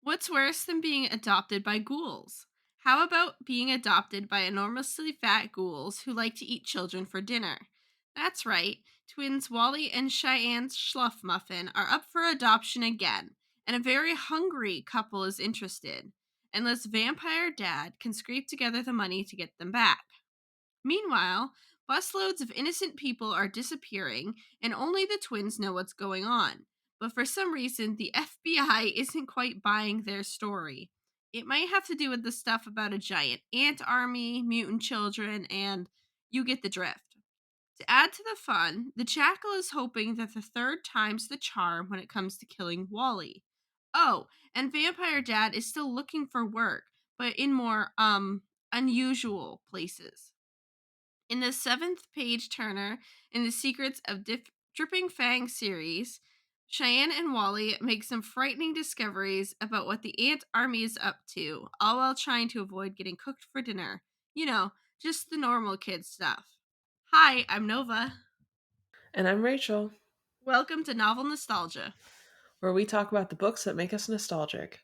What's worse than being adopted by ghouls? How about being adopted by enormously fat ghouls who like to eat children for dinner? That's right, twins Wally and Cheyenne Schluff Muffin are up for adoption again, and a very hungry couple is interested, unless Vampire Dad can scrape together the money to get them back. Meanwhile, busloads of innocent people are disappearing, and only the twins know what's going on. But for some reason, the FBI isn't quite buying their story. It might have to do with the stuff about a giant ant army, mutant children, and you get the drift. To add to the fun, the jackal is hoping that the third time's the charm when it comes to killing Wally. Oh, and Vampire Dad is still looking for work, but in more unusual places. In the seventh page turner in the Secrets of Dripping Fang series, Cheyenne and Wally make some frightening discoveries about what the ant army is up to, all while trying to avoid getting cooked for dinner. You know, just the normal kid stuff. Hi, I'm Nova. And I'm Rachel, Welcome to Novel Nostalgia. where we talk about the books that make us nostalgic.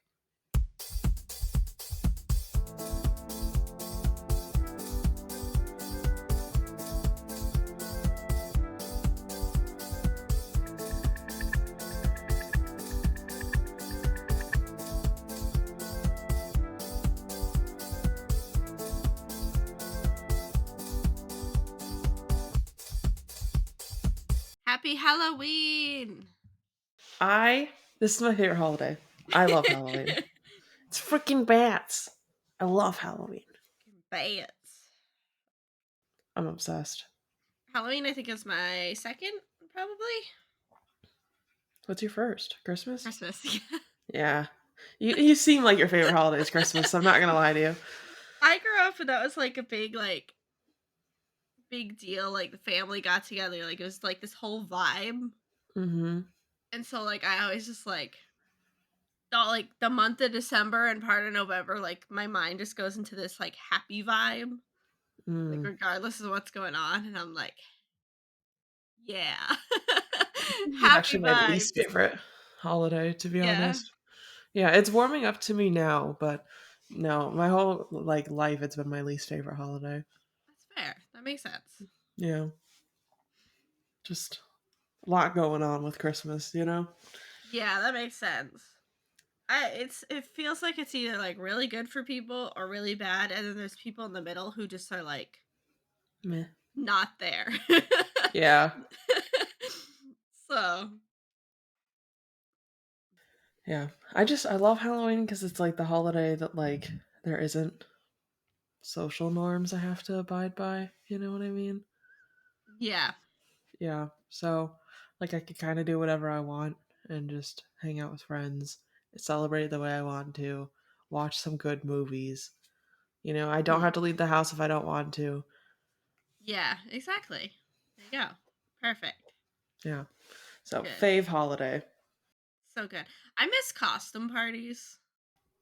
Happy Halloween! This is my favorite holiday. I love Halloween. It's freaking bats. I love Halloween. Bats. I'm obsessed. Halloween, I think, is my second, probably. What's your first? Christmas? Christmas. Yeah. You seem like your favorite holiday is Christmas, so I'm not gonna lie to you. I grew up and that was like a big deal. Like the family got together. Like it was like this whole vibe. Mm-hmm. And so like I always just like thought like the month of December and part of November, like my mind just goes into this like happy vibe. Like Mm. regardless of what's going on. And I'm like, yeah. It's Happy actually my vibes. least favorite holiday, to be Yeah. honest. Yeah, it's warming up to me now, but no, my whole life it's been my least favorite holiday. That's fair. That makes sense. Yeah. Just a lot going on with Christmas, you know? Yeah, that makes sense. It feels like it's either like really good for people or really bad, and then there's people in the middle who just are like Meh. not there. Yeah. So, Yeah. I love Halloween because it's like the holiday that there isn't social norms I have to abide by. You know what I mean? yeah. Yeah. So I could kind of do whatever I want and just hang out with friends, celebrate the way I want to, watch some good movies. You know, I don't Mhm. have to leave the house if I don't want to. Yeah, exactly. There you go. Perfect. Yeah. So Good. fave holiday. So good. I miss costume parties.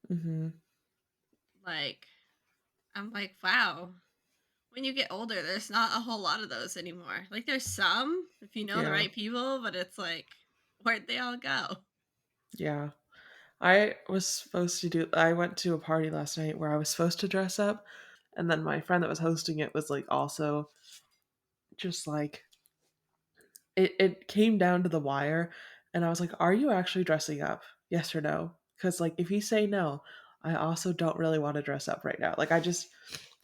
Mhm. Like, I'm like, wow. When you get older, there's not a whole lot of those anymore. Like, there's some, if you know the Yeah. right people, but it's like, where'd they all go? Yeah. I went to a party last night where I was supposed to dress up, and then my friend that was hosting it was also just it came down to the wire, and I was like, "Are you actually dressing up? Yes or no?" Because if you say no, I also don't really want to dress up right now.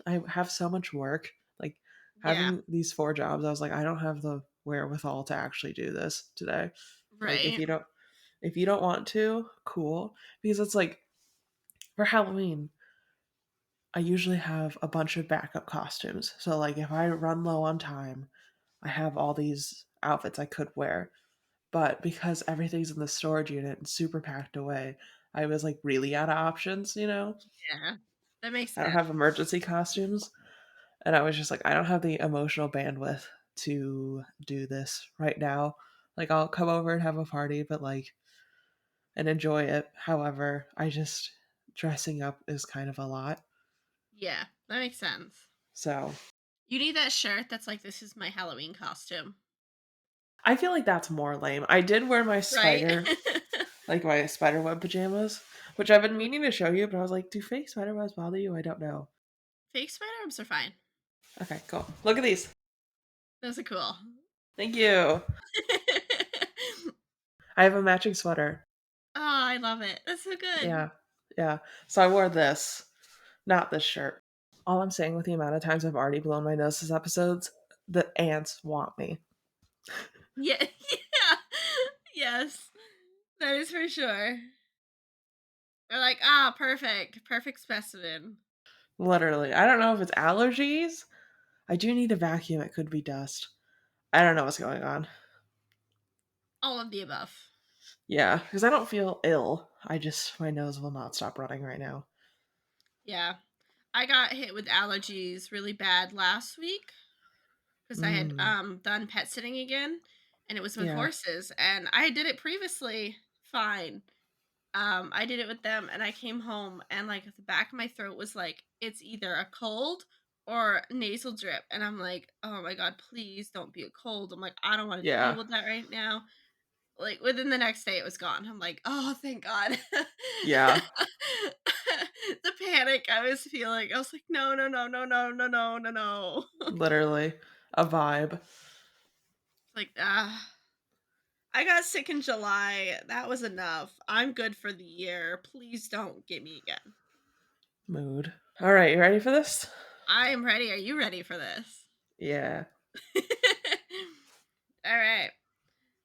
I have so much work. Yeah. Having these 4 jobs, I was like, I don't have the wherewithal to actually do this today. Like Right. if you don't want to, cool. Because it's like for Halloween, I usually have a bunch of backup costumes. So if I run low on time, I have all these outfits I could wear. But because everything's in the storage unit and super packed away, I was really out of options, you know? Yeah. That makes I don't sense. have emergency costumes. And I was just like, I don't have the emotional bandwidth to do this right now. I'll come over and have a party, but and enjoy it. However, dressing up is kind of a lot. Yeah, that makes sense. So You need that shirt that's like, this is my Halloween costume. I feel like that's more lame. I did wear my Right? spider. Like my spiderweb pajamas, which I've been Mm, meaning to show you, but I was like, do fake spiderwebs bother you? I don't know. fake spider webs are fine. Okay, cool. Look at these. Those are cool. Thank you. I have a matching sweater. Oh, I love it. That's so good. Yeah. Yeah. So I wore this, not this shirt. All I'm saying with the amount of times I've already blown my nose this episodes, the ants want me. Yeah, yeah, yes, that is for sure. They're like, ah, perfect, perfect specimen. Literally. I don't know if it's allergies. I do need a vacuum. It could be dust. I don't know what's going on. All of the above. Yeah, because I don't feel ill. My nose will not stop running right now. Yeah, I got hit with allergies really bad last week because I had Mm, done pet sitting again, and it was with yeah. horses, and I did it previously fine. I did it with them, and I came home, and like the back of my throat was like it's either a cold or nasal drip, and I'm like, oh my god, please don't be a cold. I'm like, I don't want to deal Yeah. with that right now. Like within the next day, it was gone. I'm like, oh, thank God. Yeah. The panic I was feeling, I was like, no, no, no, no, no, no, no, no, no. Literally. A vibe. Like, I got sick in July. That was enough. I'm good for the year. Please don't get me again. Mood. All right, you ready for this? I am ready. Are you ready for this? Yeah. All right.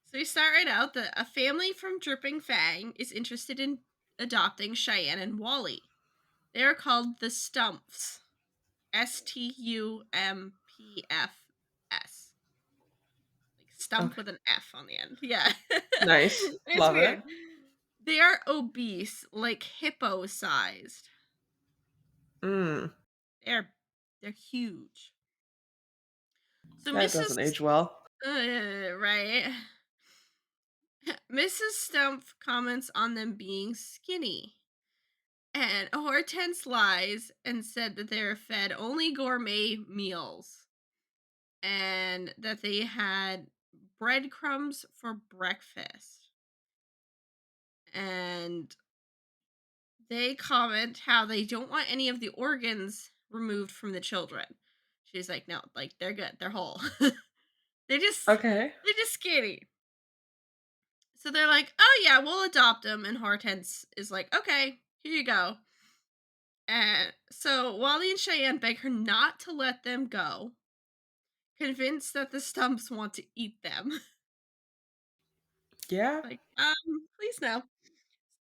So we start right out that a family from Dripping Fang is interested in adopting Cheyenne and Wally. They are called the Stumps. Stumpfs. Like stump Okay. with an F on the end. Yeah. Nice. It's Love it. weird. They are obese, like hippo sized. Mm. They're they're huge. So That doesn't age well. Right. Mrs. Stump comments on them being skinny. And Hortense lies and said that they are fed only gourmet meals and that they had breadcrumbs for breakfast. And they comment how they don't want any of the organs removed from the children. She's like, no, like they're good, they're whole. they just Okay. they're just skinny. So they're like, oh yeah, we'll adopt them. And Hortense is like, okay, here you go. And so Wally and Cheyenne beg her not to let them go, convinced that the Stumps want to eat them. Yeah. Like, please no.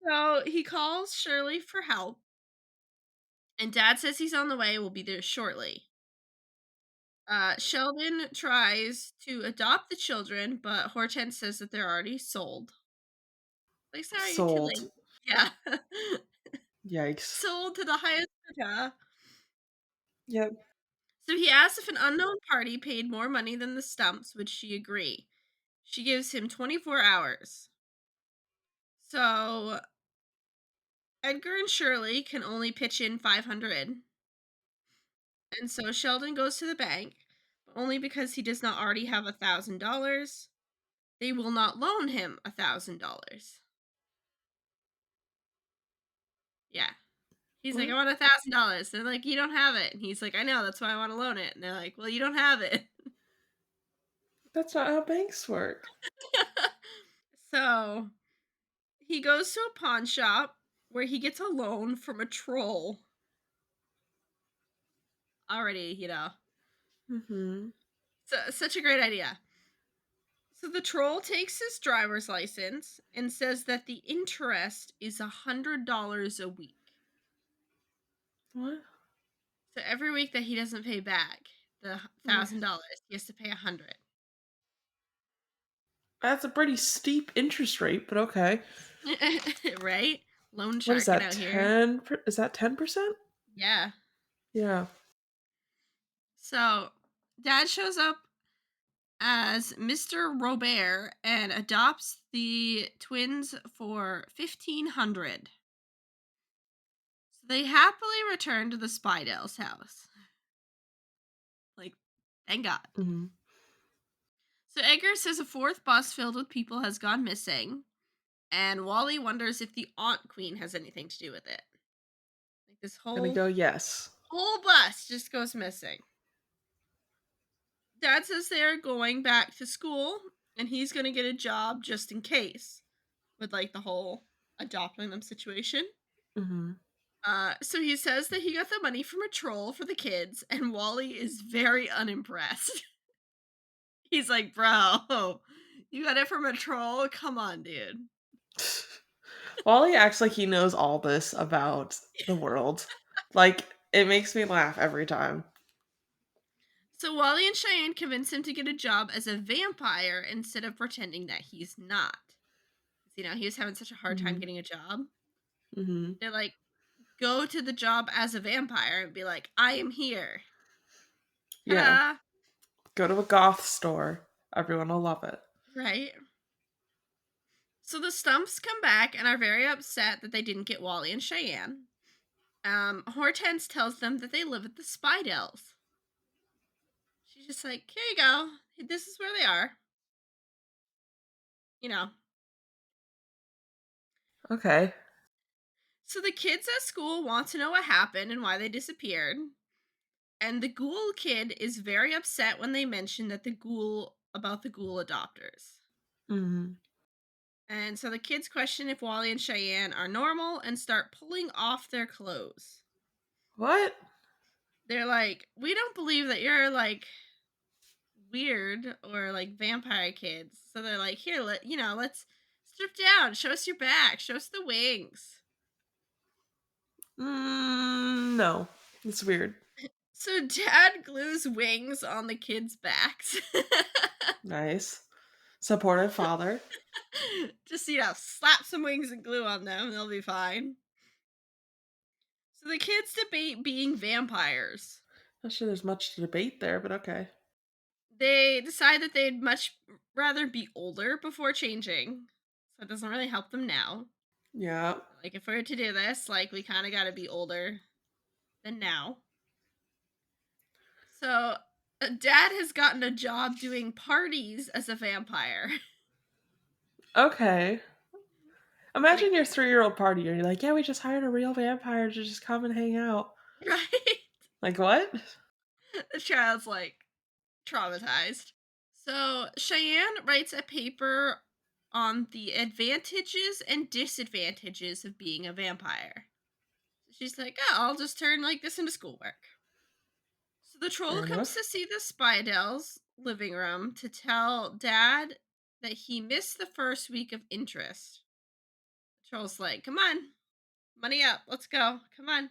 So he calls Shirley for help, and Dad says he's on the way, will be there shortly. Sheldon tries to adopt the children, but Hortense says that they're already sold. Like, sorry, you're too Sold. late. Yeah. Yikes. Sold to the highest bidder. Yep. So he asks if an unknown party paid more money than the Stumps, would she agree? She gives him 24 hours. So Edgar and Shirley can only pitch in 500. And so Sheldon goes to the bank, but only because he does not already have $1,000. They will not loan him $1,000. Yeah. He's like, I What? want $1,000. They're like, you don't have it. And he's like, I know, that's why I want to loan it. And they're like, well, you don't have it. That's not how banks work. So he goes to a pawn shop where he gets a loan from a troll. Already, Mm-hmm. such a great idea. So the troll takes his driver's license and says that the interest is $100 a week. What? So every week that he doesn't pay back the Okay. $1,000, he has to pay 100. That's a pretty steep interest rate, but okay. Right? Loan What is sharking that? out here. 10? Is that 10%? Yeah. Yeah. So Dad shows up as Mr. Robert and adopts the twins for 1,500. So they happily return to the Spidell's house. Like, thank God. Mm-hmm. So Edgar says a fourth bus filled with people has gone missing, And Wally wonders if the Aunt Queen has anything to do with it. Like this Gonna whole go yes. whole bus just goes missing. Dad says they're going back to school and he's going to get a job just in case with like the whole adopting them situation. Hmm. So he says that he got the money from a troll for the kids, and Wally is very unimpressed. He's like, "Bro, you got it from a troll? Come on, dude." Wally acts like he knows all this about the world. Like, it makes me laugh every time. So Wally and Cheyenne convince him to get a job as a vampire instead of pretending that he's not. He was having such a hard time Hmm. getting a job. Hmm. They're like, "Go to the job as a vampire and be like, I am here." Yeah. Ta-da! Go to a goth store. Everyone will love it. Right? So the Stumps come back and are very upset that they didn't get Wally and Cheyenne. Hortense tells them that they live at the Spidels. She's just like, "Here you go. This is where they are." You know. Okay. So the kids at school want to know what happened and why they disappeared. And the ghoul kid is very upset when they mention that the ghoul adopters. Hmm. And so the kids question if Wally and Cheyenne are normal and start pulling off their clothes. What? They're like, "We don't believe that you're like weird or like vampire kids." So they're like, "Here, let's strip down, show us your back, show us the wings." No. It's weird. So Dad glues wings on the kids' backs. Nice. Supportive father. Just, slap some wings and glue on them, they'll be fine. So the kids debate being vampires. Not sure there's much to debate there, but okay. They decide that they'd much rather be older before changing. So it doesn't really help them now. Yeah. Like, if we were to do this, like, we kind of got to be older than now. So, Dad has gotten a job doing parties as a vampire. Okay. Like, Imagine your 3-year-old party. You're like, yeah, we just hired a real vampire to just come and hang out. right? Like, what? The child's like traumatized. So, Cheyenne writes a paper on the advantages and disadvantages of being a vampire. She's like, "Oh, I'll just turn like this into schoolwork." So the troll Fair comes enough. to see the Spidels' living room to tell Dad that he missed the first week of interest. The troll's like, "Come on, money up, let's go, come on."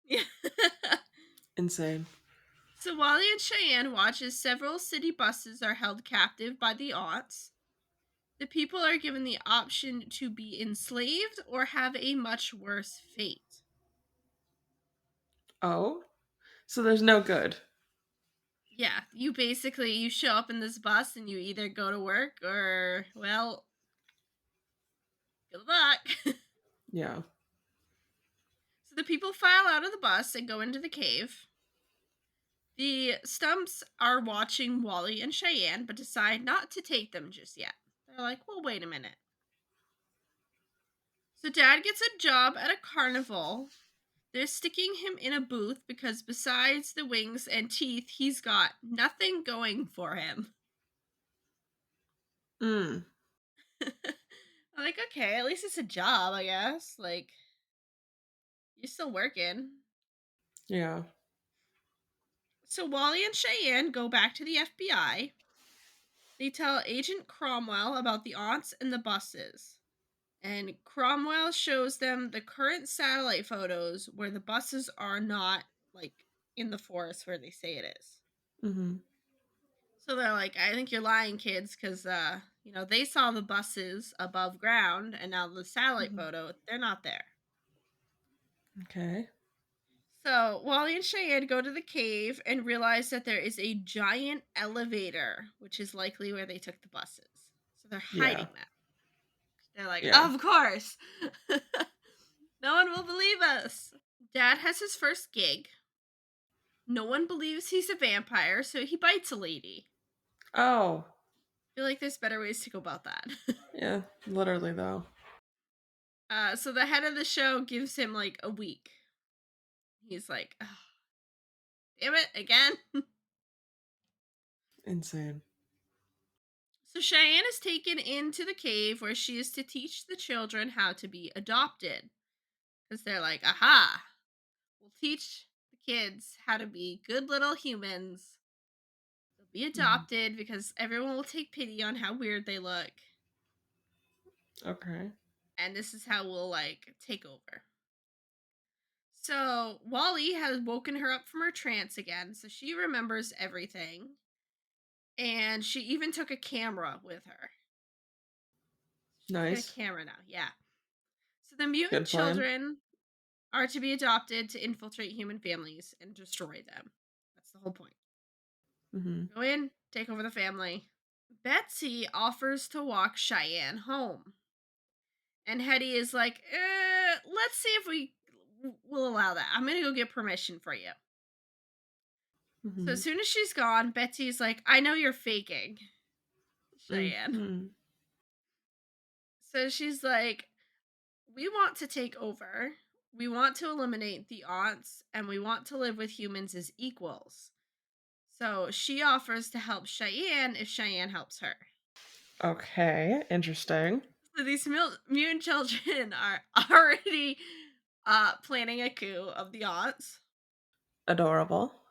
Yeah. Insane. So Wally and Cheyenne watch as several city buses are held captive by the aunts. The people are given the option to be enslaved or have a much worse fate. Oh? So there's no good. Yeah, you show up in this bus and you either go to work or, well, good luck. Yeah. So the people file out of the bus and go into the cave. The Stumps are watching Wally and Cheyenne, but decide not to take them just yet. They're like, "Well, wait a minute." So Dad gets a job at a carnival. They're sticking him in a booth because besides the wings and teeth, he's got nothing going for him. Mm. I'm like, okay, at least it's a job, I guess. Like, you're still working. Yeah. So Wally and Cheyenne go back to the FBI. They tell Agent Cromwell about the aunts and the buses. And Cromwell shows them the current satellite photos where the buses are not, like, in the forest where they say it is. Hmm. So they're like, "I think you're lying, kids, because they saw the buses above ground, and now the satellite Hmm. photo, they're not there." Okay. So Wally and Cheyenne go to the cave and realize that there is a giant elevator, which is likely where they took the buses. So they're Yeah. hiding that. They're like, Yeah. "Of course, no one will believe us." Dad has his first gig. No one believes he's a vampire, so he bites a lady. Oh. feel like there's better ways to go about that. Yeah, literally though. So the head of the show gives him like a week. He's like, "Ugh, damn it, again." Insane. So Cheyenne is taken into the cave where she is to teach the children how to be adopted. Because they're like, aha, we'll teach the kids how to be good little humans. They'll be Mhm. adopted because everyone will take pity on how weird they look. Okay. And this is how we'll like take over. So Wally has woken her up from her trance again, so she remembers everything. And she even took a camera with her. She's got a Nice. camera now, yeah. So the mutant Good plan. children are to be adopted to infiltrate human families and destroy them. That's the whole point. Mhm. Go in, take over the family. Betsy offers to walk Cheyenne home. And Hetty is like, let's see if we will allow that. I'm going to go get permission for you. So as Mhm. soon as she's gone, Betsy's like, I know you're faking, Cheyenne. Mhm. So she's like, we want to take over. We want to eliminate the aunts, and we want to live with humans as equals. So she offers to help Cheyenne if Cheyenne helps her. Okay, interesting. So these mutant children are already planning a coup of the aunts. Adorable.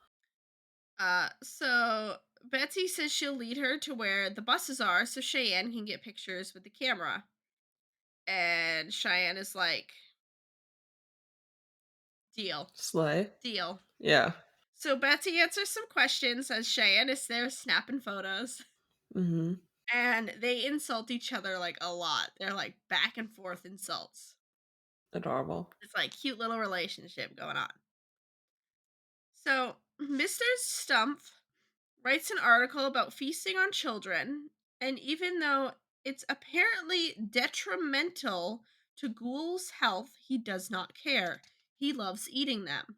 So Betsy says she'll lead her to where the buses are so Cheyenne can get pictures with the camera. And Cheyenne is like, deal, Slay. deal. Yeah. So Betsy answers some questions as Cheyenne is there snapping photos. Mhm. And they insult each other like a lot. They're like back and forth insults. Adorable. It's like cute little relationship going on. So Mr. Stumpf writes an article about feasting on children, and even though it's apparently detrimental to ghouls' health, he does not care. He loves eating them.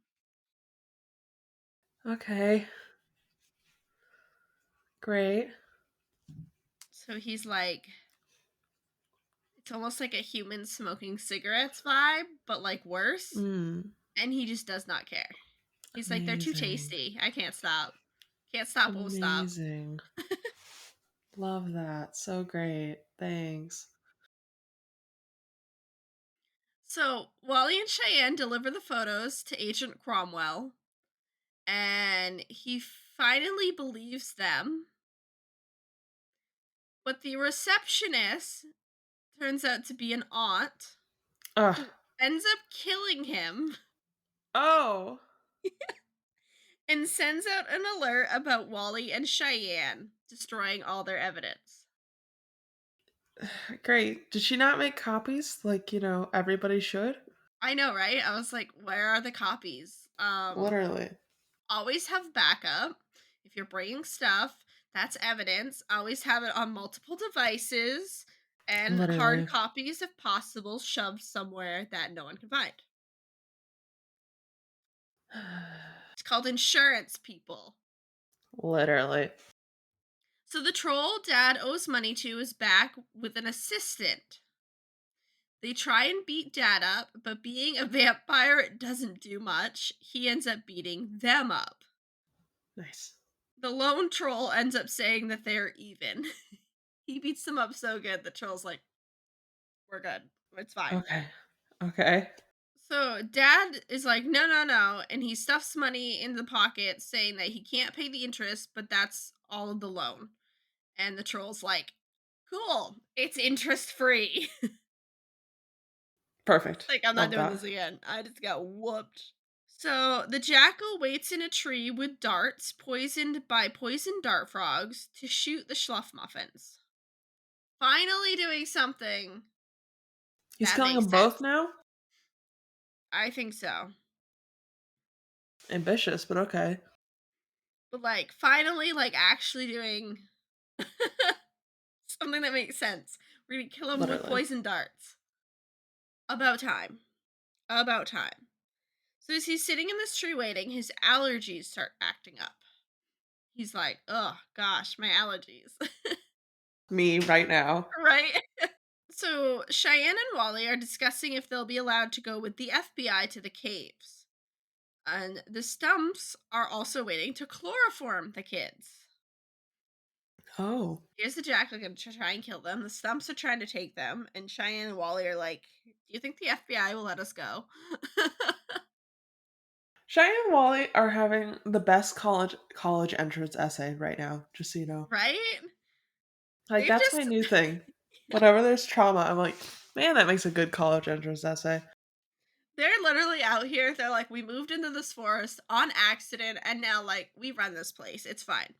Okay. Great. So he's like, it's almost like a human smoking cigarettes vibe, but like worse. Mm. And he just does not care. He's like, they're too Amazing. tasty. I can't stop. Can't stop, won't stop. Amazing. Love that. So great. Thanks. So Wally and Cheyenne deliver the photos to Agent Cromwell, and he finally believes them. But the receptionist turns out to be an aunt Ugh. who ends up killing him Oh. and sends out an alert about Wally and Cheyenne, destroying all their evidence. Great. Did she not make copies like, everybody should? I know, right? I was like, where are the copies? Literally. Always have backup. If you're bringing stuff, that's evidence. Always have it on multiple devices and hard Literally. copies, if possible, shoved somewhere that no one can find. It's called insurance, people. Literally. So the troll dad owes money to is back with an assistant. They try and beat dad up, but being a vampire doesn't do much. He ends up beating them up. Nice. The lone troll ends up saying that they're even. He beats them up so good, the troll's like, we're good. It's fine. Okay. Okay. So dad is like, no, no, no. And he stuffs money in the pocket saying that he can't pay the interest, but that's all of the loan. And the troll's like, cool. It's interest free. Perfect. Like, I'm not Love doing that. this again. I just got whooped. So the jackal waits in a tree with darts poisoned by poisoned dart frogs to shoot the schluff muffins. Finally doing something He's that killing makes them both sense. now? I think so. Ambitious, but okay. But like finally like actually doing something that makes sense. We're gonna kill him with Literally. poison darts. About time. About time. So as he's sitting in this tree waiting, his allergies start acting up. He's like, oh gosh, my allergies. Me right now. Right? So Cheyenne and Wally are discussing if they'll be allowed to go with the FBI to the caves. And the Stumps are also waiting to chloroform the kids. Oh. Here's the Jackal gonna try and kill them. The Stumps are trying to take them, and Cheyenne and Wally are like, "Do you think the FBI will let us go?" Cheyenne and Wally are having the best college entrance essay right now, just so you know. Right? Like They've that's my just new thing. Whenever there's trauma, I'm like, man, that makes a good college entrance essay. they're literally out here. They're like, "We moved into this forest on accident, and now like we run this place. It's fine."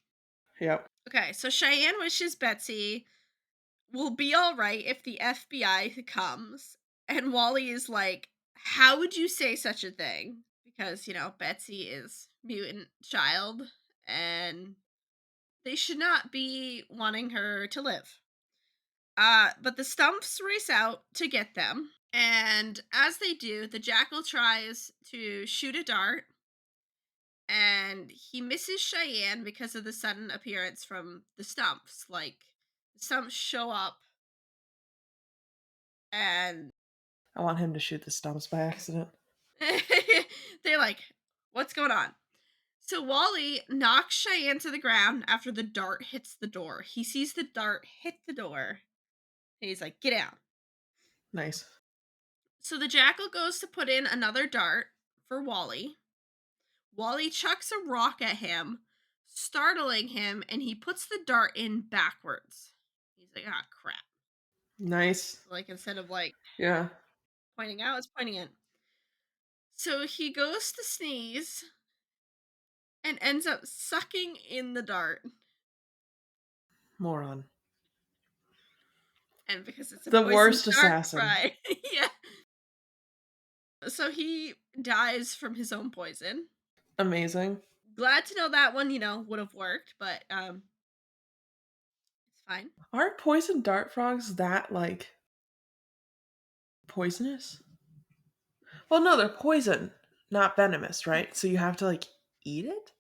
Yep. Okay, so Cheyenne wishes Betsy will be all right if the FBI comes, and Wally is like, "How would you say such a thing?" Because Betsy is mutant child, and they should not be wanting her to live. But the Stumps race out to get them, and as they do, the Jackal tries to shoot a dart, and he misses Cheyenne because of the sudden appearance from the Stumps. Like, the Stumps show up, and I want him to shoot the stumps by accident. they're like, "What's going on?" So Wally knocks Cheyenne to the ground after the dart hits the door. He sees the dart hit the door, and he's like, "Get out." Nice. So the Jackal goes to put in another dart for Wally. Wally chucks a rock at him, startling him, and he puts the dart in backwards. He's like, "Ah, crap." Nice. Like, instead of like Yeah. pointing out, it's pointing in. So he goes to sneeze and ends up sucking in the dart. Moron. And because it's a The poison worst dart, assassin. right? Yeah. So he dies from his own poison. Amazing. Glad to know that one, would have worked, but it's fine. Aren't poison dart frogs that like poisonous? Well, no, they're poison, not venomous, right? So you have to like eat it?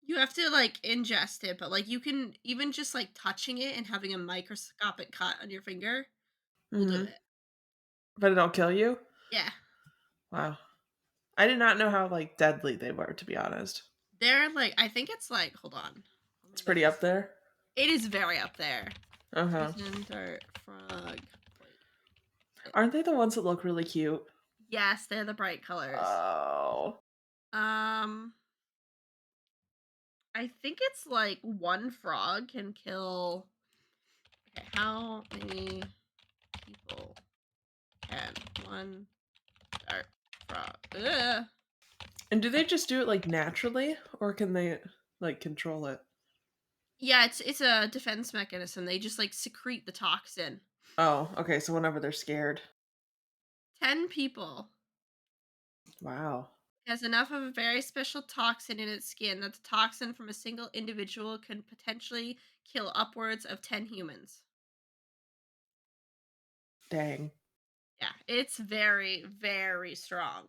You have to like ingest it, but like you can even just like touching it and having a microscopic cut on your finger will do Mm-hmm. it. But it'll kill you? Yeah. Wow. I did not know how like deadly they were, to be honest. They're like, I think it's like, hold on. Let It's me look pretty up this. there. It is very up there. Uh-huh. Poison dart frog poison. Aren't they the ones that look really cute? Yes, they're the bright colors. Oh. Um, I think it's like one frog can kill. Okay, how many people can one dart frog? Ugh. And do they just do it like naturally or can they like control it? Yeah, it's a defense mechanism. They just like secrete the toxin. Oh, okay, so whenever they're scared. 10 people Wow. has enough of a very special toxin in its skin that the toxin from a single individual can potentially kill upwards of 10 humans. Dang. Yeah, it's very, very strong.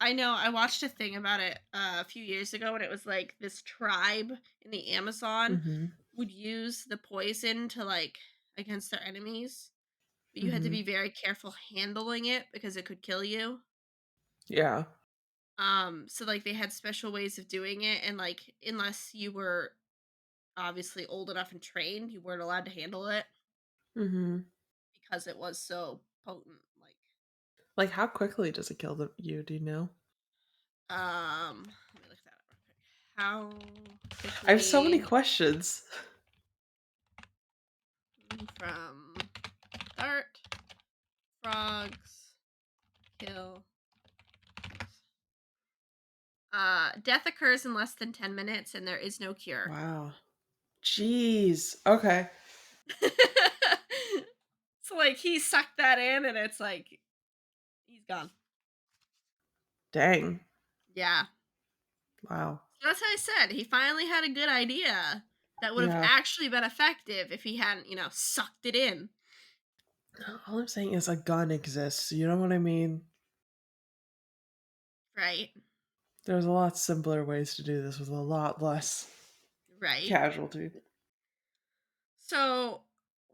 I know I watched a thing about it a few years ago, and it was like this tribe in the Amazon Mm-hmm. would use the poison to like against their enemies. But you had to Mm-hmm. be very careful handling it because it could kill you. Yeah. So like they had special ways of doing it, and like unless you were obviously old enough and trained, you weren't allowed to handle it Mm-hmm. because it was so potent. Like, Like how quickly does it kill you, do you know? let me look that up real quick. How I have so many quickly questions. from dart frogs kill? Death occurs in less than 10 minutes, and there is no cure. Wow. Jeez. Okay. So like he sucked that in, and it's like he's gone. Dang. Yeah. Wow. So that's how I said he finally had a good idea that would have Yeah. actually been effective if he hadn't, sucked it in. All I'm saying is a gun exists. You know what I mean? Right? There's a lot simpler ways to do this with a lot less Right. casualty. So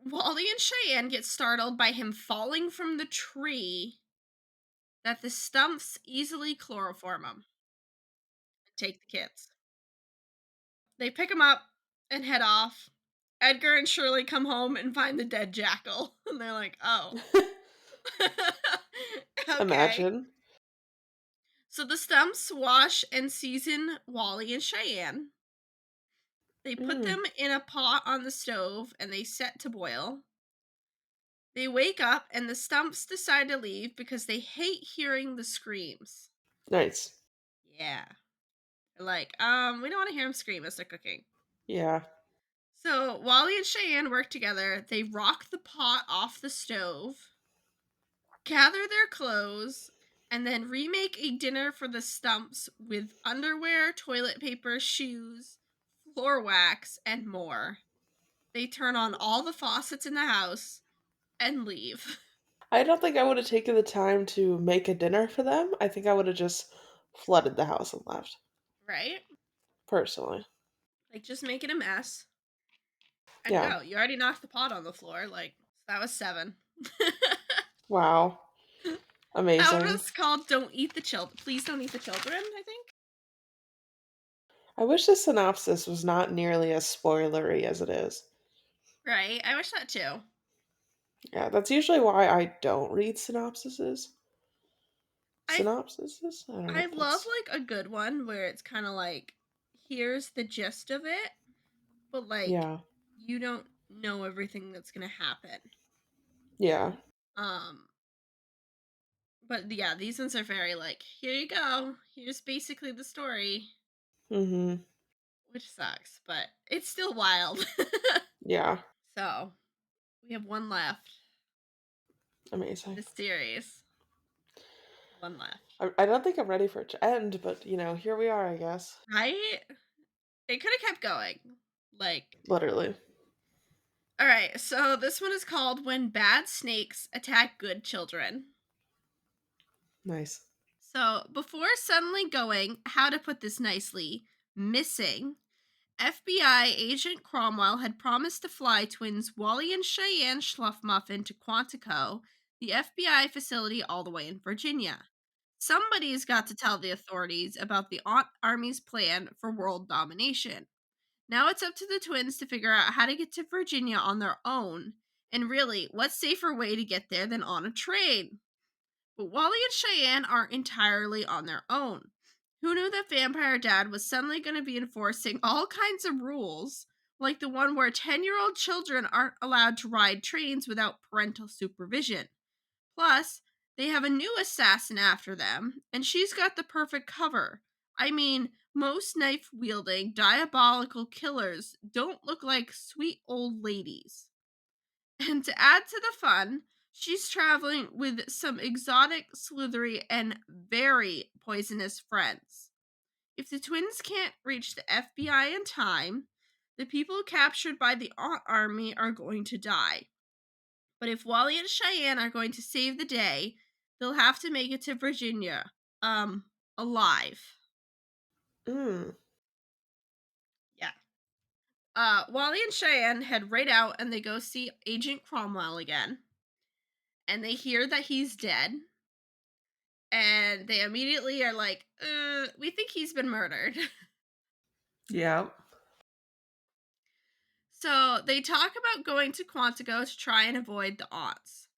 Wally and Cheyenne get startled by him falling from the tree that the stumps easily chloroform him and take the kids. They pick him up and head off. Edgar and Shirley come home and find the dead jackal. And they're like, oh. Okay. Imagine. So the stumps wash and season Wally and Cheyenne. They put Mm, them in a pot on the stove and they set to boil. They wake up and the stumps decide to leave because they hate hearing the screams. nice. Yeah. They're like, we don't want to hear them scream as they're cooking. Yeah. So Wally and Cheyenne work together. They rock the pot off the stove, gather their clothes, and then remake a dinner for the stumps with underwear, toilet paper, shoes, floor wax, and more. They turn on all the faucets in the house and leave. I don't think I would have taken the time to make a dinner for them. I think I would have just flooded the house and left, Right? personally. Like, just making a mess and Yeah. go. You already knocked the pot on the floor. Like, that was 7. Wow. That Amazing. was called Don't Eat the Children. Please don't eat the children, I think. I wish the synopsis was not nearly as spoilery as it is. Right? I wish that too. Yeah, that's usually why I don't read synopsises. I Synopsises? I don't know I if love that's. like a good one where it's kind of like here's the gist of it, but like Yeah. you don't know everything that's going to happen. Yeah. Um but yeah, these ones are very like here you go. Here's basically the story, Mm-hmm. which sucks, but it's still wild. Yeah. So, we have one left in Amazing. this series. One left. I don't think I'm ready for it to end, but here we are, I guess. Right? It could have kept going. Like, Literally. all right, so this one is called When Bad Snakes Attack Good Children. Nice. So, before suddenly going, how to put this nicely, missing, FBI agent Cromwell had promised to fly twins Wally and Cheyenne Schluffmuffin to Quantico, the FBI facility all the way in Virginia. Somebody's got to tell the authorities about the Army's plan for world domination. Now it's up to the twins to figure out how to get to Virginia on their own. And really, what safer way to get there than on a train? But Wally and Cheyenne aren't entirely on their own. Who knew that Vampire Dad was suddenly going to be enforcing all kinds of rules, like the one where 10-year-old children aren't allowed to ride trains without parental supervision? Plus, they have a new assassin after them, and she's got the perfect cover. I mean, most knife wielding, diabolical killers don't look like sweet old ladies. And to add to the fun, she's traveling with some exotic, slithery, and very poisonous friends. If the twins can't reach the FBI in time, the people captured by the army are going to die. But if Wally and Cheyenne are going to save the day, they'll have to make it to Virginia, alive. Mm. Yeah. Wally and Cheyenne head right out and they go see Agent Cromwell again. And they hear that he's dead. And they immediately are like, we think he's been murdered. Yeah. So they talk about going to Quantico to try and avoid the aunts.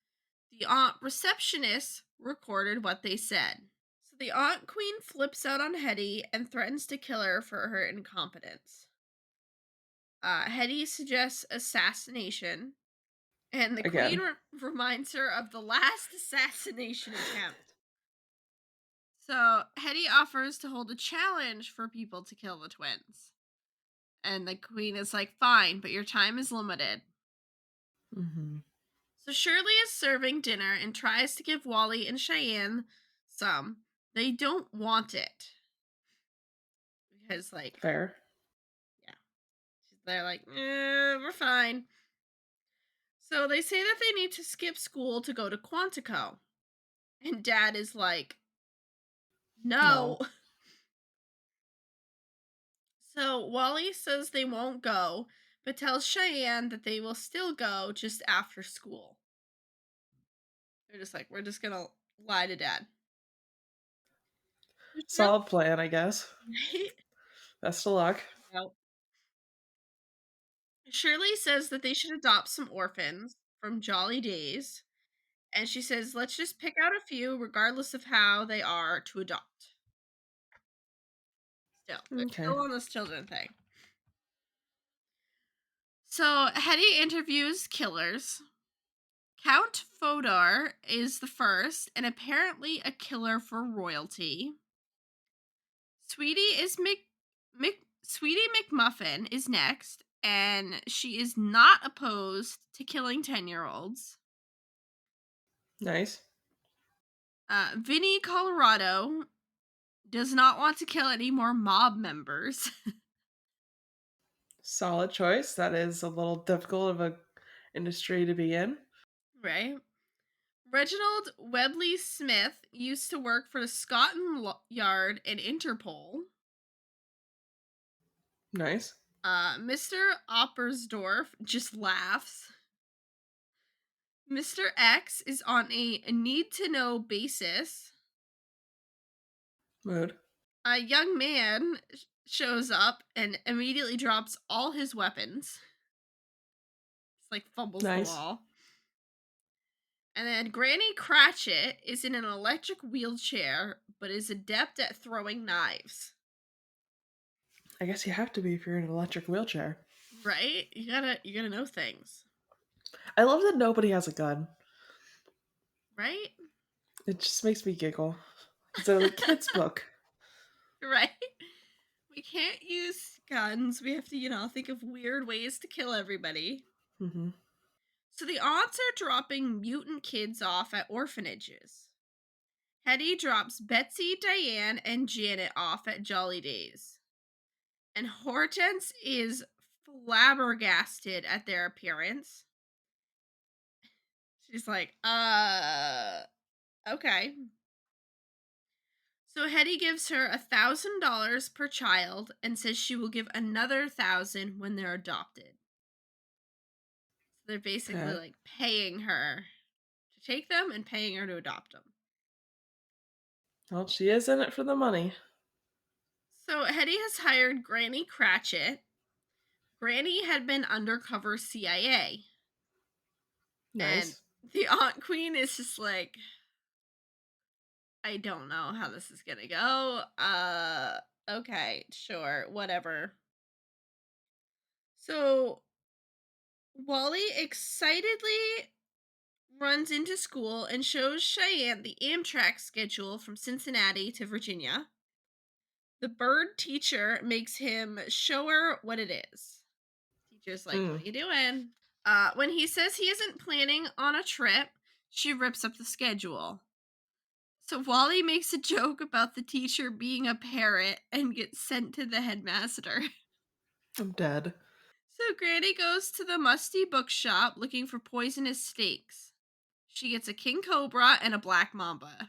The aunt receptionist recorded what they said. So the Aunt Queen flips out on Hetty and threatens to kill her for her incompetence. Hetty suggests assassination, and the Queen Again. reminds her of the last assassination attempt. So Hetty offers to hold a challenge for people to kill the twins. And the Queen is like, fine, but your time is limited. Mm-hmm. So Shirley is serving dinner and tries to give Wally and Cheyenne some. They don't want it. Because, like, Fair. yeah. They're like, we're fine. So they say that they need to skip school to go to Quantico. And Dad is like, no. No. So Wally says they won't go but tells Cheyenne that they will still go just after school. They're just like, we're just gonna lie to dad. Shirley, Solid plan, I guess. right? Best of luck. Yep. Shirley says that they should adopt some orphans from Jolly Days. And she says, let's just pick out a few, regardless of how they are, to adopt. Still, they're Okay. still on this children thing. So Hetty interviews killers. Count Fodor is the first, and apparently a killer for royalty. Sweetie McMuffin is next, and she is not opposed to killing 10-year-olds. Nice. Vinny Colorado does not want to kill any more mob members. Solid choice. That is a little difficult of a industry to be in. Right? Reginald Webley Smith used to work for the Scotland Yard and Interpol. Nice. Mr. Oppersdorf just laughs. Mr. X is on a need to know basis. Mood. A young man shows up and immediately drops all his weapons. It's like fumbles the Nice. wall. And then Granny Cratchit is in an electric wheelchair, but is adept at throwing knives. I guess you have to be if you're in an electric wheelchair. Right? You gotta know things. I love that nobody has a gun. Right? It just makes me giggle. It's a kid's book. Right? We can't use guns. We have to, think of weird ways to kill everybody. Hmm. So the aunts are dropping mutant kids off at orphanages. Hetty drops Betsy, Diane, and Janet off at Jolly Days. And Hortense is flabbergasted at their appearance. She's like, okay. So Hetty gives her $1,000 per child and says she will give another 1,000 when they're adopted. So they're basically Okay. like paying her to take them and paying her to adopt them. Well, she is in it for the money. So Hetty has hired Granny Cratchit. Granny had been undercover CIA. And Nice. the Aunt Queen is just like, I don't know how this is gonna go. Okay, sure, whatever. So Wally excitedly runs into school and shows Cheyenne the Amtrak schedule from Cincinnati to Virginia. The bird teacher makes him show her what it is. Teacher's like, what Mm. are you doing? When he says he isn't planning on a trip, she rips up the schedule. So Wally makes a joke about the teacher being a parrot and gets sent to the headmaster. I'm dead. So Granny goes to the musty bookshop looking for poisonous snakes. She gets a king cobra and a black mamba.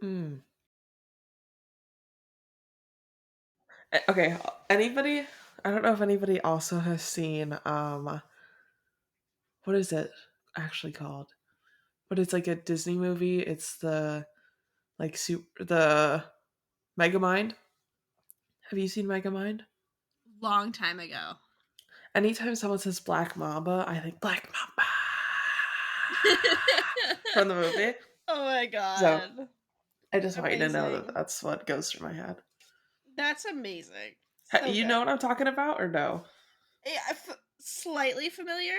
Mm. Okay. Anybody? I don't know if anybody also has seen what is it actually called? But it's like a Disney movie. It's the the Megamind. Have you seen Megamind? Long time ago. Anytime someone says Black Mamba, I think Black Mamba from the movie. Oh my So god. I just want you to know that Amazing. that's what goes through my head. That's amazing. So You know good. what I'm talking about, or no? Yeah, slightly familiar.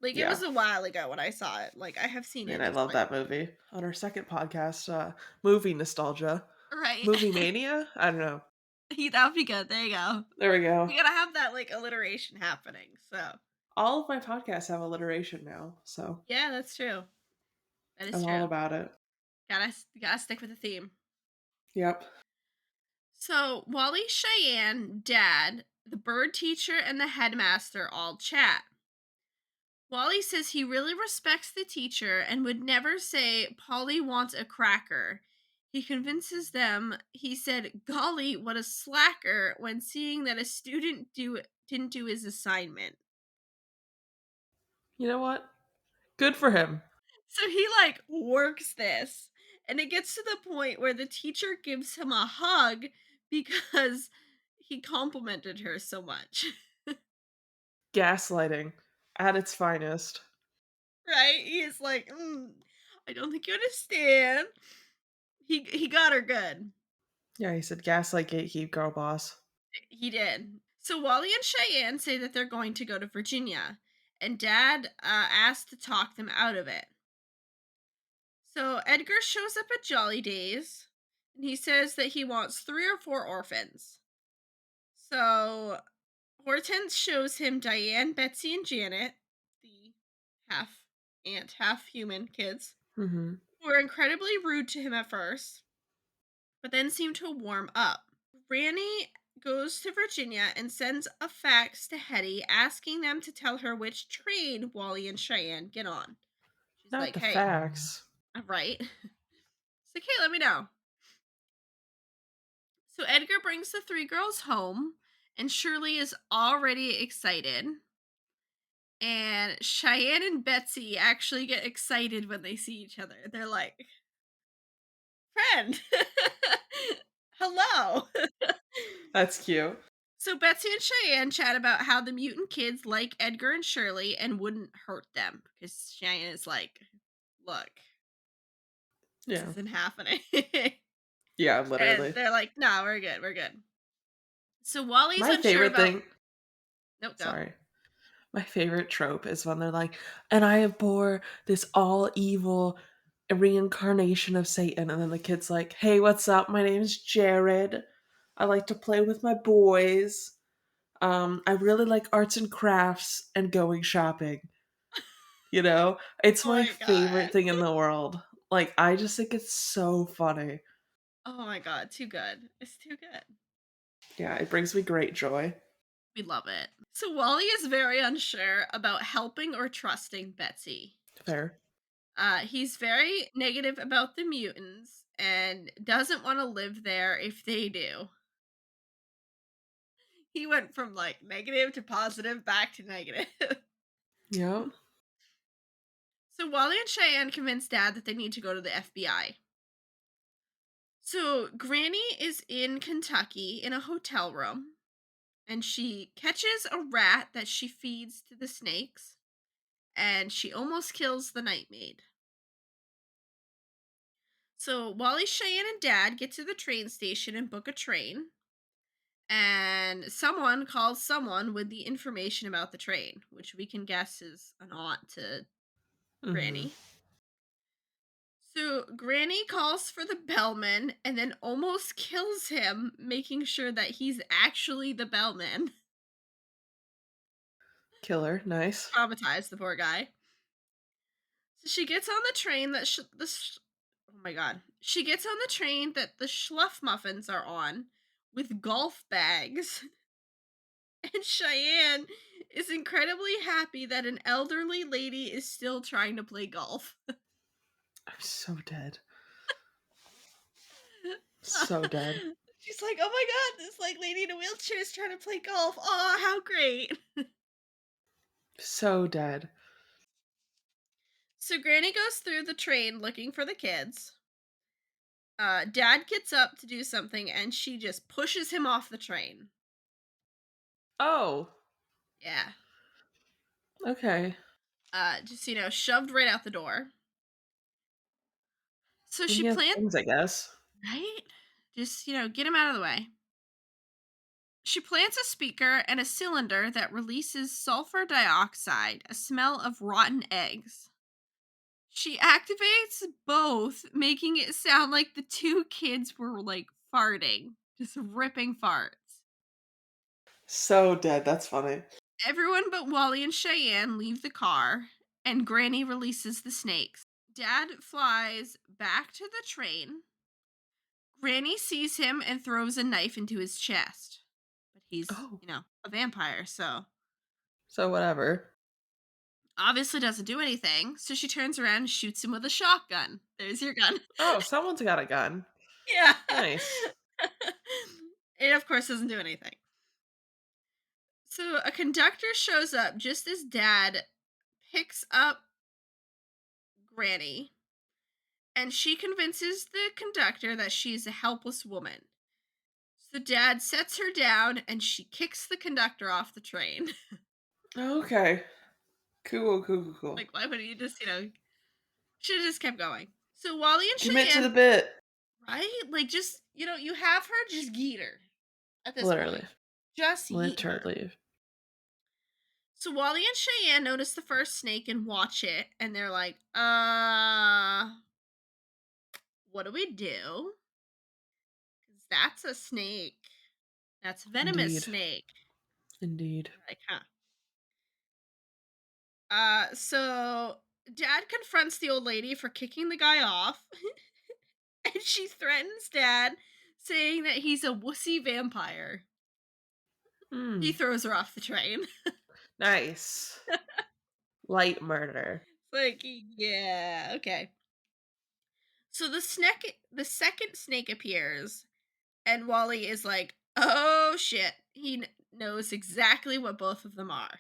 Like it Yeah. was a while ago when I saw it. Like I have seen Man, it I just love like that movie. On our second podcast, movie nostalgia, right. movie mania. I don't know. That would be good. There you go. There we go. We gotta have that like alliteration happening. So All of my podcasts have alliteration now, so yeah, that's true. That is I'm true. all about it. Gotta stick with the theme. Yep. So Wally, Cheyenne, Dad, the bird teacher, and the headmaster all chat. Wally says he really respects the teacher and would never say Polly wants a cracker. He convinces them. He said, "Golly, what a slacker!" when seeing that a student didn't do his assignment. You know what? Good for him. So he like works this, and it gets to the point where the teacher gives him a hug because he complimented her so much. Gaslighting at its finest. Right? He's like, I don't think you understand. He got her good. Yeah, he said gaslight gatekeep girl boss. He did. So Wally and Cheyenne say that they're going to go to Virginia, and Dad asked to talk them out of it. So Edgar shows up at Jolly Days, and he says that he wants 3 or 4 orphans. So Hortense shows him Diane, Betsy, and Janet, the half ant, half human kids, Mhm. who were incredibly rude to him at first, but then seem to warm up. Granny goes to Virginia and sends a fax to Hetty asking them to tell her which train Wally and Cheyenne get on. She's Not like, the hey, facts. right? It's like, hey, let me know. So Edgar brings the 3 girls home, and Shirley is already excited. And Cheyenne and Betsy actually get excited when they see each other. They're like, friend, hello. That's cute. So Betsy and Cheyenne chat about how the mutant kids like Edgar and Shirley and wouldn't hurt them because Cheyenne is like, look, this Yeah. isn't happening. Yeah, And literally. they're like, no, we're good, we're good. So Wally's My unsure favorite about. thing Nope, go. sorry. My favorite trope is when they're like, and I abhor this all evil reincarnation of Satan. And then the kid's like, hey, what's up? My name's Jared. I like to play with my boys. I really like arts and crafts and going shopping. You know, it's Oh my my god. favorite thing in the world. Like, I just think it's so funny. Oh my god, too good. It's too good. Yeah, it brings me great joy. We love it. So Wally is very unsure about helping or trusting Betsy. Fair. He's very negative about the mutants and doesn't want to live there if they do. He went from like negative to positive back to negative. Yep. So Wally and Cheyenne convince Dad that they need to go to the FBI. So Granny is in Kentucky in a hotel room, and she catches a rat that she feeds to the snakes, and she almost kills the night maid. So Wally, Cheyenne, and Dad get to the train station and book a train, and someone calls someone with the information about the train, which we can guess is an aunt to Hmm. Granny. So Granny calls for the bellman and then almost kills him, making sure that he's actually the bellman. Killer. Nice. Traumatized the poor guy. So she gets on the train that oh my god. She gets on the train that the Schluff muffins are on with golf bags. And Cheyenne is incredibly happy that an elderly lady is still trying to play golf. I'm so dead. So dead. She's like, "Oh my god, this like lady in a wheelchair is trying to play golf. Oh, how great!" So dead. So Granny goes through the train looking for the kids. Dad gets up to do something, and she just pushes him off the train. Oh, Yeah, okay. just shoved right out the door. So And she he has plants. wings, I guess. Right, just get him out of the way. She plants a speaker and a cylinder that releases sulfur dioxide, a smell of rotten eggs. She activates both, making it sound like the 2 kids were like farting, just ripping farts. So dead. That's funny. Everyone but Wally and Cheyenne leave the car, and Granny releases the snakes. Dad flies back to the train. Granny sees him and throws a knife into his chest. But he's, Oh, a vampire, so so whatever. obviously doesn't do anything. So she turns around and shoots him with a shotgun. There's your gun. Oh, someone's got a gun. Yeah. Nice. It, of course, doesn't do anything. So a conductor shows up just as Dad picks up Granny, and she convinces the conductor that she's a helpless woman. So Dad sets her down, and she kicks the conductor off the train. Okay. Cool, cool, cool, cool. Like, why wouldn't you just, should have just kept going. So Wally and Commit to the Cheyenne, bit. right? Like, just, you have her, just yeet her at this Literally. point. Just yeet her. Literally. So Wally and Cheyenne notice the first snake and watch it, and they're like, what do we do? 'Cause that's a snake. That's a venomous Indeed. snake. Indeed. They're like, huh. So Dad confronts the old lady for kicking the guy off, and she threatens Dad, saying that he's a wussy vampire. He Mm. throws her off the train. Nice. Light murder. It's like, yeah, okay. So the second snake appears, and Wally is like, "Oh shit!" He knows exactly what both of them are.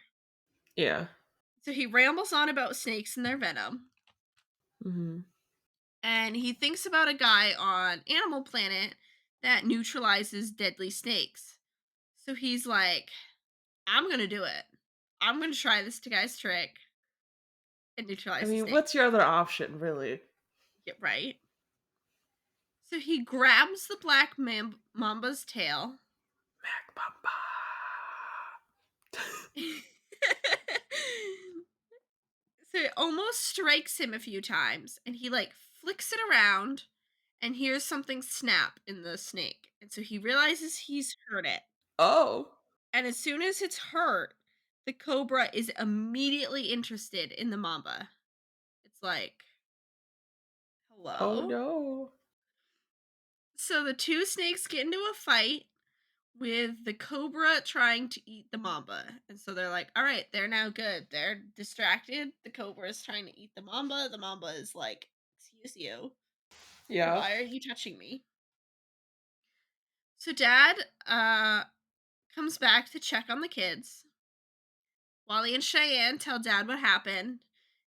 Yeah. So he rambles on about snakes and their venom, Hmm. and he thinks about a guy on Animal Planet that neutralizes deadly snakes. So he's like, "I'm gonna do it. I'm gonna try this guy's trick and I neutralize the mean, snake." what's your other option, really? Yeah, right. So he grabs the black mamba's tail. Mac Bamba. So it almost strikes him a few times, and he like flicks it around and hears something snap in the snake. And so he realizes he's hurt it. Oh. And as soon as it's hurt, the cobra is immediately interested in the mamba. It's like, Oh hello? no. So the two snakes get into a fight with the cobra trying to eat the mamba. And so they're like, all right, they're now good. They're distracted. The cobra is trying to eat the mamba. The mamba is like, excuse you. Yeah. Why are you touching me? So Dad comes back to check on the kids. Wally and Cheyenne tell Dad what happened,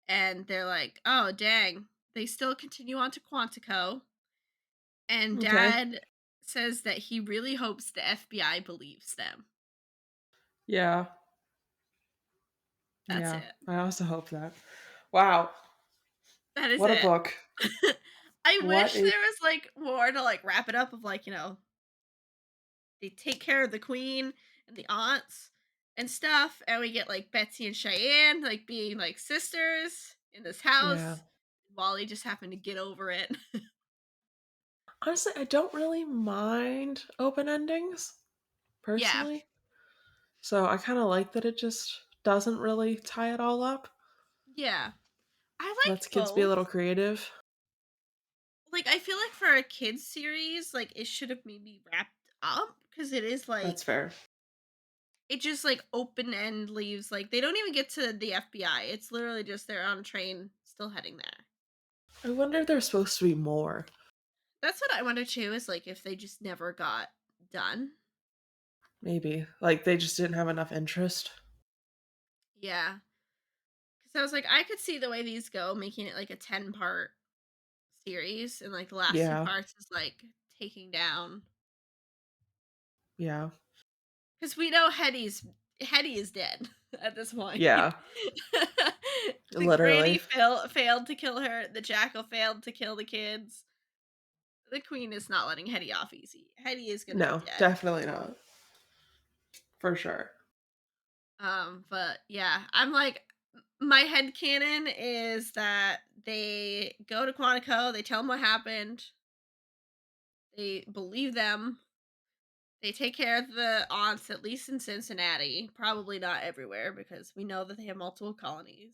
and they're like, "Oh, dang!" They still continue on to Quantico, and Okay. Dad says that he really hopes the FBI believes them. Yeah. That's Yeah. it. I also hope that. Wow. That is What a it. book. I What wish a there was like more to like wrap it up of like they take care of the queen and the aunts and stuff, and we get like Betsy and Cheyenne like being like sisters in this yeah. house. Wally just happened to get over it. Honestly, I don't really mind open endings Yeah, personally. So I kind of like that it just doesn't really tie it all up. yeah. I Lets liked kids be a both. little creative. Like, I feel like for a kids series, like it should have maybe wrapped up because it is That's like fair. it just like open end leaves. Like they don't even get to the FBI. It's literally just they're on a train still heading there. I wonder if there's supposed to be more. That's what I wonder too. Is like if they just never got done. Maybe. Like they just didn't have enough interest. Yeah, because I was like, I could see the way these go, making it like a 10-part series, and like the last two Yeah. parts is like taking down Yeah. because we know Hetty is dead at this point. Yeah. The granny Literally. failed to kill her. The jackal failed to kill the kids. The queen is not letting Hetty off easy. Hetty is gonna be No, dead. definitely not. For sure. But yeah, I'm like, my head canon is that they go to Quantico, they tell them what happened, they believe them, they take care of the aunts, at least in Cincinnati, probably not everywhere because we know that they have multiple colonies.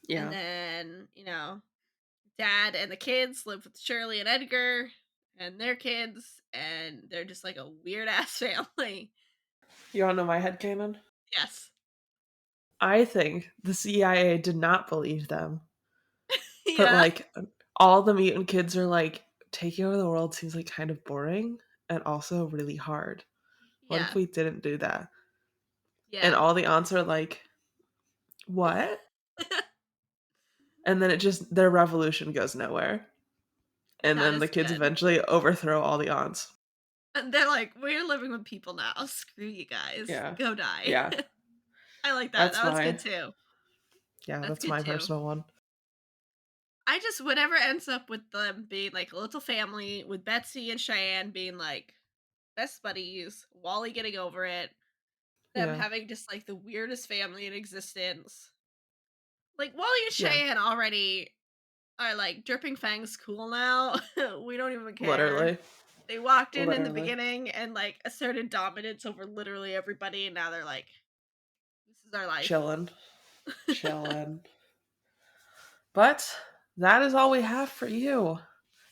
And Yeah. then, Dad and the kids live with Shirley and Edgar and their kids, and they're just like a weird ass family. You wanna know my headcanon? Yes. I think the CIA did not believe them. But Yeah. like all the mutant kids are like taking over the world seems like kind of boring and also really hard. What if Yeah. we didn't do that? And Yeah. all the aunts are like, what? And then it just, their revolution goes nowhere. And That then the is kids good. eventually overthrow all the aunts. And they're like, "We're living with people now. Screw you guys. Yeah. Go die." Yeah. I like that. That's That was my good too. yeah, That's that's good my too. personal one. I just whatever ends up with them being like a little family with Betsy and Cheyenne being like best buddies, Wally getting over it, them Yeah. having just like the weirdest family in existence. Like Wally and Yeah. Cheyenne already are like dripping fangs cool now. We don't even care. Literally. They walked in the Literally. beginning and like asserted dominance over literally everybody, and now they're like, "This is our life." Chillin'. Chillin'. But that is all we have for you.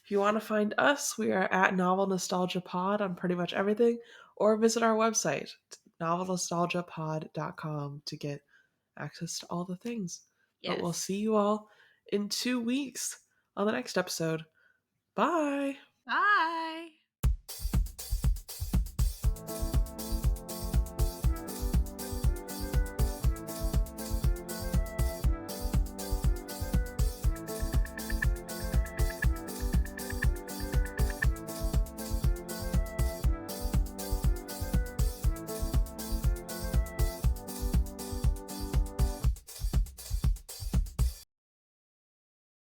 If you want to find us, we are at Novel Nostalgia Pod on pretty much everything, or visit our website, novelnostalgiapod.com, to get access to all the things. But we'll Yes. see you all in 2 weeks on the next episode. Bye. Bye.